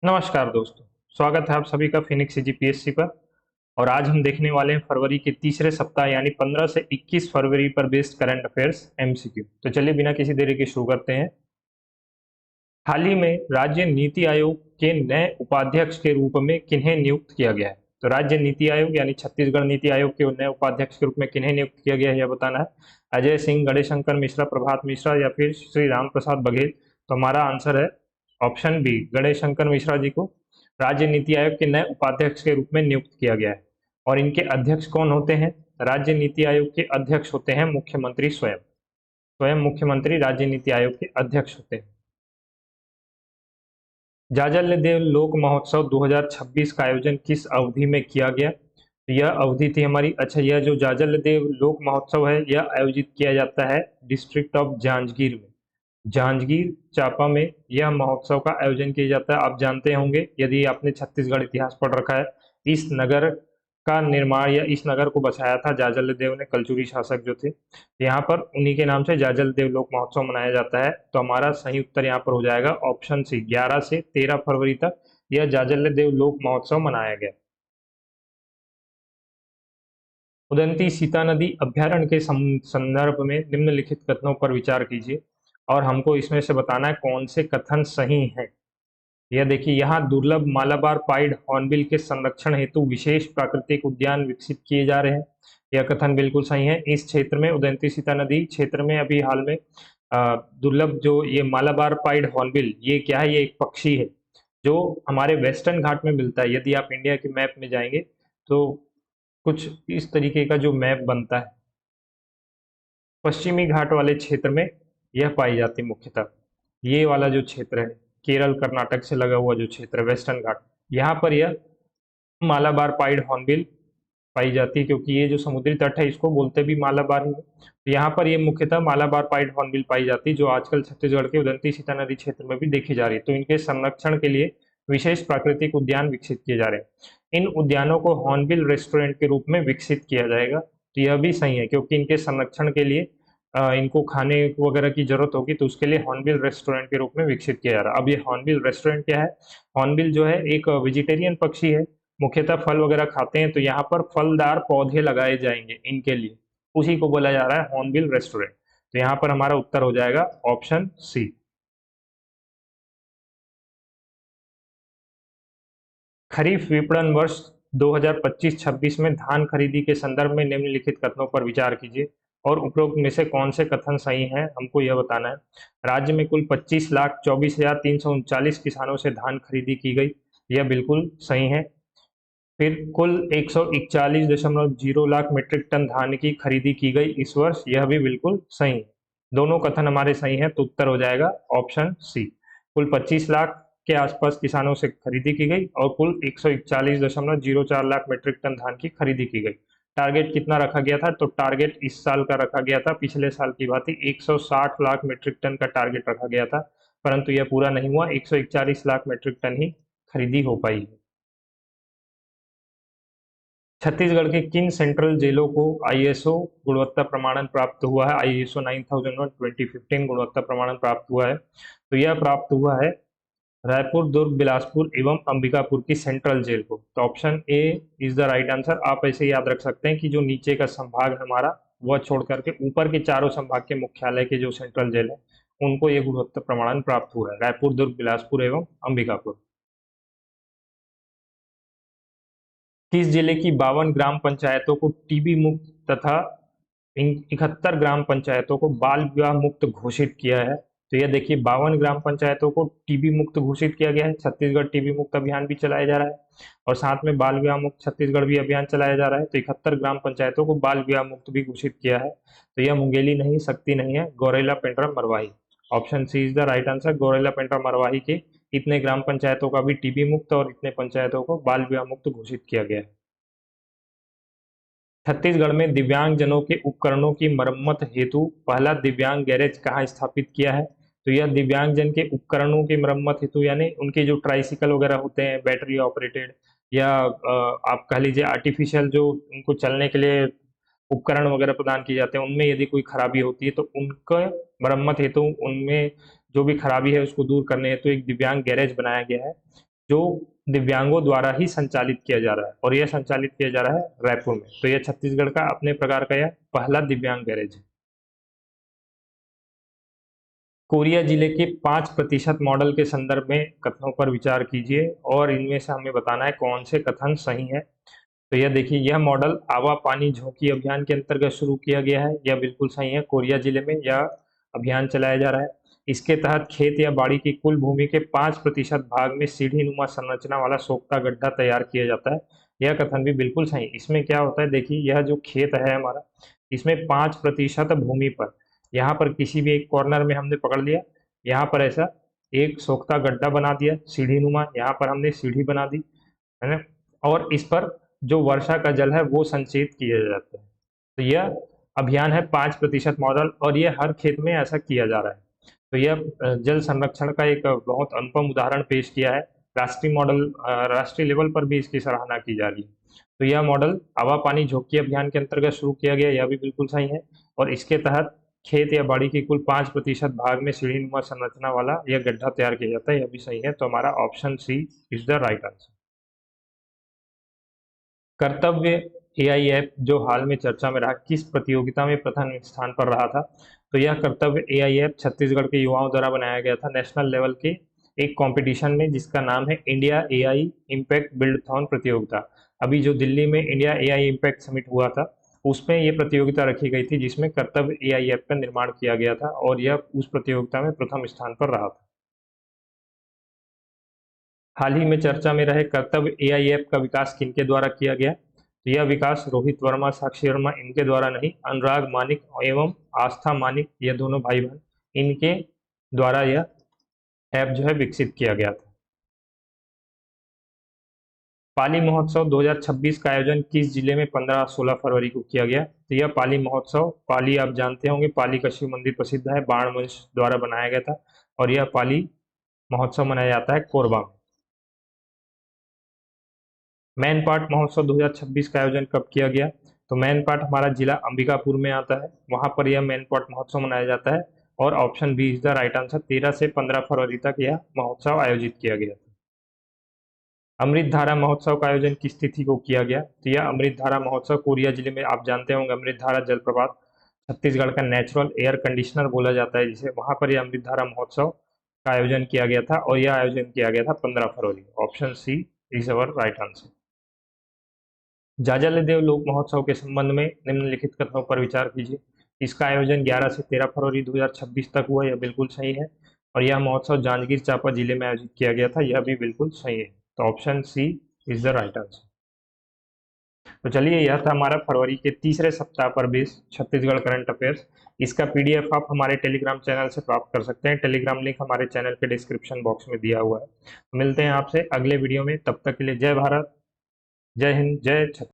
नमस्कार दोस्तों। स्वागत है आप सभी का फिनिक्स जीपीएससी पर। और आज हम देखने वाले हैं फरवरी के तीसरे सप्ताह यानी 15 से 21 फरवरी पर बेस्ड करंट अफेयर्स एमसीक्यू। तो चलिए बिना किसी देरी के शुरू करते हैं। हाल ही में राज्य नीति आयोग के नए उपाध्यक्ष के रूप में किन्हें नियुक्त किया गया है? तो राज्य नीति आयोग यानी छत्तीसगढ़ नीति आयोग के नए उपाध्यक्ष के रूप में किन्हें नियुक्त किया गया है यह बताना है। अजय सिंह, गणेश शंकर मिश्रा, प्रभात मिश्रा या फिर श्री राम प्रसाद बघेल। तो हमारा आंसर है ऑप्शन बी, गणेश शंकर मिश्रा जी को राज्य नीति आयोग के नए उपाध्यक्ष के रूप में नियुक्त किया गया है। और इनके अध्यक्ष कौन होते हैं? राज्य नीति आयोग के अध्यक्ष होते हैं मुख्यमंत्री स्वयं। स्वयं मुख्यमंत्री राज्य नीति आयोग के अध्यक्ष होते हैं। जाजलदेव लोक महोत्सव 2026 का आयोजन किस अवधि में किया गया? तो यह अवधि थी हमारी, अच्छा, यह जो जाजलदेव लोक महोत्सव है यह आयोजित किया जाता है डिस्ट्रिक्ट ऑफ जांजगीर में। जांजगीर चांपा में यह महोत्सव का आयोजन किया जाता है। आप जानते होंगे यदि आपने छत्तीसगढ़ इतिहास पढ़ रखा है, इस नगर का निर्माण या इस नगर को बसाया था जाजल देव ने, कलचुरी शासक जो थे। यहाँ पर उन्हीं के नाम से जाजल देव लोक महोत्सव मनाया जाता है। तो हमारा सही उत्तर यहाँ पर हो जाएगा ऑप्शन सी, 11 से 13 फरवरी तक यह जाजल देव लोक महोत्सव मनाया गया। उदंती सीता नदी अभ्यारण्य के संदर्भ में निम्नलिखित कथनों पर विचार कीजिए और हमको इसमें से बताना है कौन से कथन सही हैं। यह देखिए, यहाँ दुर्लभ मालाबार पाइड हॉर्नबिल के संरक्षण हेतु विशेष प्राकृतिक उद्यान विकसित किए जा रहे हैं। यह कथन बिल्कुल सही है। इस क्षेत्र में, उदंती सीता नदी क्षेत्र में अभी हाल में दुर्लभ जो ये मालाबार पाइड हॉर्नबिल, ये क्या है? ये एक पक्षी है जो हमारे वेस्टर्न घाट में मिलता है। यदि आप इंडिया के मैप में जाएंगे तो कुछ इस तरीके का जो मैप बनता है, पश्चिमी घाट वाले क्षेत्र में यह पाई जाती है मुख्यतः। ये वाला जो क्षेत्र है, केरल कर्नाटक से लगा हुआ जो क्षेत्र है वेस्टर्न घाट, यहाँ पर यह मालाबार पाइड हॉर्नबिल पाई जाती है, क्योंकि ये जो समुद्री तट है इसको बोलते भी मालाबार ही है। तो यहाँ पर ये मुख्यतः मालाबार पाइड हॉर्नबिल पाई जाती है, जो आजकल छत्तीसगढ़ के उदंती सीता नदी क्षेत्र में भी देखी जा रही है। तो इनके संरक्षण के लिए विशेष प्राकृतिक उद्यान विकसित किए जा रहे हैं। इन उद्यानों को हॉर्नबिल रेस्टोरेंट के रूप में विकसित किया जाएगा। तो यह भी सही है, क्योंकि इनके संरक्षण के लिए इनको खाने वगैरह की जरूरत होगी, तो उसके लिए हॉर्नबिल रेस्टोरेंट के रूप में विकसित किया जा रहा है। अब ये हॉर्नबिल रेस्टोरेंट क्या है? हॉर्नबिल जो है एक वेजिटेरियन पक्षी है, मुख्यतः फल वगैरह खाते हैं। तो यहाँ पर फलदार पौधे लगाए जाएंगे इनके लिए, उसी को बोला जा रहा है हॉर्नबिल रेस्टोरेंट। तो यहाँ पर हमारा उत्तर हो जाएगा ऑप्शन सी। खरीफ विपणन वर्ष 2025-26 में धान खरीदी के संदर्भ में निम्नलिखित कथनों पर विचार कीजिए और उपरोक्त में से कौन से कथन सही हैं हमको यह बताना है। राज्य में कुल 25,24,339 किसानों से धान खरीदी की गई, यह बिल्कुल सही है। फिर कुल 141.0 लाख मीट्रिक टन धान की खरीदी की गई इस वर्ष, यह भी बिल्कुल सही है। दोनों कथन हमारे सही हैं, तो उत्तर हो जाएगा ऑप्शन सी। कुल 25 लाख के आसपास किसानों से खरीदी की गई और कुल 141.04 लाख मीट्रिक टन धान की खरीदी की गई। टारगेट कितना रखा गया था? तो टारगेट इस साल का रखा गया था, पिछले साल की बात ही 160 लाख मीट्रिक टन का टारगेट रखा गया था, परंतु यह पूरा नहीं हुआ। 141 लाख मीट्रिक टन ही खरीदी हो पाई है। छत्तीसगढ़ के किन सेंट्रल जेलों को आईएसओ गुणवत्ता प्रमाणन प्राप्त हुआ है? आईएसओ 9001:2015 गुणवत्ता प्रमाणन प्राप्त हुआ है। तो यह प्राप्त हुआ है रायपुर, दुर्ग, बिलासपुर एवं अंबिकापुर की सेंट्रल जेल को। तो option A is the right answer. आप ऐसे याद रख सकते हैं कि जो नीचे का संभाग है हमारा, वह छोड़ करके ऊपर के चारों संभाग के मुख्यालय के जो सेंट्रल जेल है उनको ये गुणवत्ता प्रमाणन प्राप्त हुआ है, रायपुर, दुर्ग, बिलासपुर एवं अंबिकापुर। किस जिले की 52 ग्राम पंचायतों को टीबी मुक्त तथा 71 ग्राम पंचायतों को बाल विवाह मुक्त घोषित किया है? तो यह देखिए, 52 ग्राम पंचायतों को टीबी मुक्त घोषित किया गया है। छत्तीसगढ़ टीबी मुक्त अभियान भी चलाया जा रहा है और साथ में बाल विवाह मुक्त छत्तीसगढ़ भी अभियान चलाया जा रहा है। तो 71 ग्राम पंचायतों को बाल विवाह मुक्त भी घोषित किया है। तो यह मुंगेली नहीं, सक्ती नहीं है, Gaurela, Pendra, Marwahi. Option C is the right answer. Gaurela, Pendra, Marwahi के इतने ग्राम पंचायतों का भी टीबी मुक्त और इतने पंचायतों को बाल विवाह मुक्त घोषित किया गया है। छत्तीसगढ़ में दिव्यांगजनों के उपकरणों की मरम्मत हेतु पहला दिव्यांग गैरेज कहाँ स्थापित किया है? तो यह दिव्यांगजन के उपकरणों की मरम्मत हेतु, यानी उनके जो ट्राइसिकल वगैरह होते हैं बैटरी ऑपरेटेड, या आप कह लीजिए आर्टिफिशियल जो उनको चलने के लिए उपकरण वगैरह प्रदान किए जाते हैं, उनमें यदि कोई खराबी होती है तो उनका मरम्मत हेतु, उनमें जो भी खराबी है उसको दूर करने हेतु एक दिव्यांग गैरेज बनाया गया है, जो दिव्यांगों द्वारा ही संचालित किया जा रहा है, और यह संचालित किया जा रहा है रायपुर में। तो यह छत्तीसगढ़ का अपने प्रकार का यह पहला दिव्यांग गैरेज है। कोरिया जिले के 5% मॉडल के संदर्भ में कथनों पर विचार कीजिए और इनमें से हमें बताना है कौन से कथन सही है। तो यह देखिए, यह मॉडल आवा पानी झोंकी अभियान के अंतर्गत शुरू किया गया है, यह बिल्कुल सही है। कोरिया जिले में यह अभियान चलाया जा रहा है। इसके तहत खेत या बाड़ी की कुल भूमि के 5% भाग में सीढ़ी नुमा संरचना वाला सोख्ता गड्ढा तैयार किया जाता है, यह कथन भी बिल्कुल सही। इसमें क्या होता है, देखिए यह जो खेत है हमारा, इसमें 5% भूमि पर, यहाँ पर किसी भी एक कॉर्नर में हमने पकड़ लिया, यहाँ पर ऐसा एक सोख्ता गड्ढा बना दिया सीढ़ी नुमा, यहाँ पर हमने सीढ़ी बना दी, है ना, और इस पर जो वर्षा का जल है वो संचित किया जाता है। तो यह अभियान है 5% मॉडल, और यह हर खेत में ऐसा किया जा रहा है। तो यह जल संरक्षण का एक बहुत अनुपम उदाहरण पेश किया है। राष्ट्रीय मॉडल, राष्ट्रीय लेवल पर भी इसकी सराहना की जा रही है। तो यह मॉडल आवा पानी झोंकी अभियान के अंतर्गत शुरू किया गया, यह भी बिल्कुल सही है। और इसके तहत खेत या बाड़ी की कुल 5% भाग में सीढ़ी नुमा संरचना वाला यह गड्ढा तैयार किया जाता है, यह भी सही है। तो हमारा option C is the right answer. Kartavya AI app जो हाल में चर्चा में रहा, किस प्रतियोगिता में प्रथम स्थान पर रहा था? तो यह कर्तव्य एआई ऐप छत्तीसगढ़ के युवाओं द्वारा बनाया गया था नेशनल लेवल के एक कंपटीशन में, जिसका नाम है इंडिया एआई इम्पैक्ट बिल्डथॉन प्रतियोगिता। अभी जो दिल्ली में इंडिया एआई इम्पैक्ट समिट हुआ था, उसमें यह प्रतियोगिता रखी गई थी, जिसमें कर्तव्य एआई ऐप का निर्माण किया गया था, और यह उस प्रतियोगिता में प्रथम स्थान पर रहा था। हाल ही में चर्चा में रहे कर्तव्य एआई ऐप का विकास किनके द्वारा किया गया? तो यह विकास रोहित वर्मा, साक्षी वर्मा इनके द्वारा नहीं, अनुराग मानिक एवं आस्था मानिक, ये दोनों भाई बहन, इनके द्वारा यह ऐप जो है विकसित किया गया था। पाली महोत्सव 2026 का आयोजन किस जिले में 15-16 फरवरी को किया गया? तो यह पाली महोत्सव, पाली आप जानते होंगे, पाली का शिव मंदिर प्रसिद्ध है, बाण वंश द्वारा बनाया गया था, और यह पाली महोत्सव मनाया जाता है कोरबा में। मैन पाट महोत्सव 2026 का आयोजन कब किया गया? तो मैन पाट हमारा जिला अंबिकापुर में आता है, वहां पर यह मैन पाट महोत्सव मनाया जाता है, और option B is the right answer. 13 से 15 फरवरी तक यह महोत्सव आयोजित किया गया था। अमृत धारा महोत्सव का आयोजन किस तिथि को किया गया? तो यह अमृत धारा महोत्सव कोरिया जिले में, आप जानते होंगे, अमृत धारा जलप्रपात छत्तीसगढ़ का नेचुरल एयर कंडीशनर बोला जाता है जिसे, वहां पर यह अमृत धारा महोत्सव का आयोजन किया गया था, और यह आयोजन किया गया था 15 फरवरी। Option C is our right answer. Jajaldev लोक महोत्सव के संबंध में निम्नलिखित कथनों पर विचार कीजिए। इसका आयोजन 11 से 13 फरवरी 2026 तक हुआ, यह बिल्कुल सही है। और यह महोत्सव जांजगीर चांपा जिले में आयोजित किया गया था, यह भी बिल्कुल सही है। तो option C is the right answer. तो चलिए, यह था हमारा फरवरी के तीसरे सप्ताह पर बेस्ड छत्तीसगढ़ करंट अफेयर्स। इसका पीडीएफ आप हमारे टेलीग्राम चैनल से प्राप्त कर सकते हैं। टेलीग्राम लिंक हमारे चैनल के डिस्क्रिप्शन बॉक्स में दिया हुआ है। मिलते हैं आपसे अगले वीडियो में, तब तक के लिए जय भारत, जय हिंद, जय छत्तीसगढ़।